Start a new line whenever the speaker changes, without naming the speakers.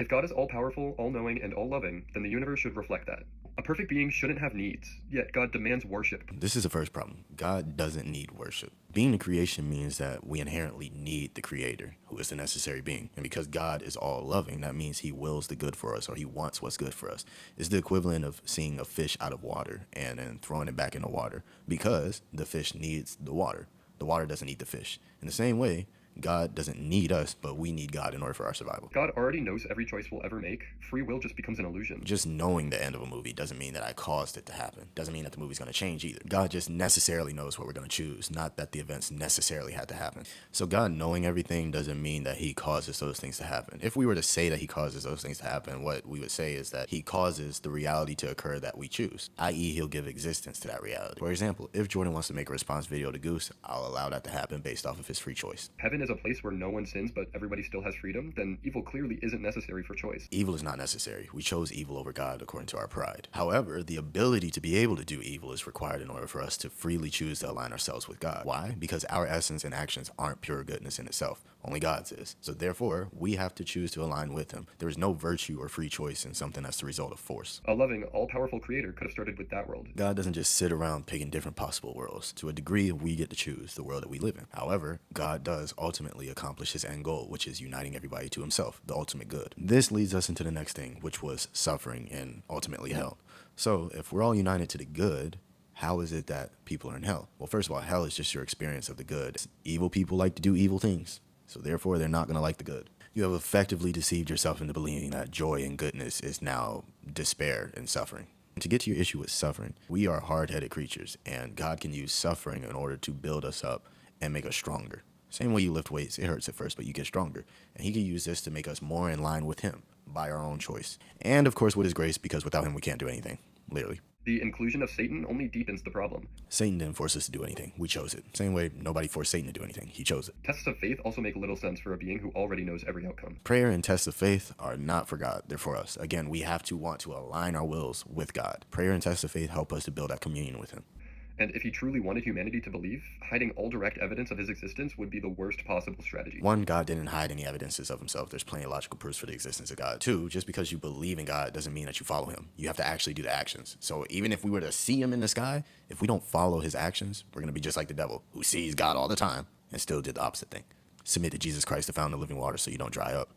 If God is all-powerful, all-knowing, and all-loving, then the universe should reflect that. A perfect being shouldn't have needs, yet God demands worship.
This is the first problem. God doesn't need worship. Being the creation means that we inherently need the creator, who is the necessary being. And because God is all loving, that means he wills the good for us, or he wants what's good for us. It's the equivalent of seeing a fish out of water and then throwing it back in the water because the fish needs the water. The water doesn't need the fish. In the same way, God doesn't need us, but we need God in order for our survival.
God already knows every choice we'll ever make. Free will just becomes an illusion.
Just knowing the end of a movie doesn't mean that I caused it to happen. Doesn't mean that the movie's going to change either. God just necessarily knows what we're going to choose, not that the events necessarily had to happen. So God knowing everything doesn't mean that he causes those things to happen. If we were to say that he causes those things to happen, what we would say is that he causes the reality to occur that we choose, i.e. he'll give existence to that reality. For example, if Jordan wants to make a response video to Goose, I'll allow that to happen based off of his free choice.
Heaven is a place where no one sins, but everybody still has freedom, then evil clearly isn't necessary for choice.
Evil is not necessary. We chose evil over God according to our pride. However, the ability to be able to do evil is required in order for us to freely choose to align ourselves with God. Why? Because our essence and actions aren't pure goodness in itself. Only God's is. So therefore, we have to choose to align with him. There is no virtue or free choice in something that's the result of force.
A loving, all-powerful creator could have started with that world.
God doesn't just sit around picking different possible worlds. To a degree, we get to choose the world that we live in. However, God does ultimately accomplish his end goal, which is uniting everybody to himself, the ultimate good. This leads us into the next thing, which was suffering and ultimately hell. So if we're all united to the good, how is it that people are in hell? Well, first of all, hell is just your experience of the good. Evil people like to do evil things, so therefore they're not going to like the good. You have effectively deceived yourself into believing that joy and goodness is now despair and suffering. And to get to your issue with suffering, we are hard-headed creatures, and God can use suffering in order to build us up and make us stronger. Same way you lift weights, it hurts at first, but you get stronger. And he can use this to make us more in line with him by our own choice. And of course with his grace, because without him we can't do anything, literally.
The inclusion of Satan only deepens the problem.
Satan didn't force us to do anything. We chose it. Same way nobody forced Satan to do anything. He chose it.
Tests of faith also make little sense for a being who already knows every outcome.
Prayer and tests of faith are not for God. They're for us. Again, we have to want to align our wills with God. Prayer and tests of faith help us to build that communion with him.
And if he truly wanted humanity to believe, hiding all direct evidence of his existence would be the worst possible strategy.
One, God didn't hide any evidences of himself. There's plenty of logical proofs for the existence of God. Two, just because you believe in God doesn't mean that you follow him. You have to actually do the actions. So even if we were to see him in the sky, if we don't follow his actions, we're going to be just like the devil, who sees God all the time and still did the opposite thing. Submit to Jesus Christ to fountain of living water so you don't dry up.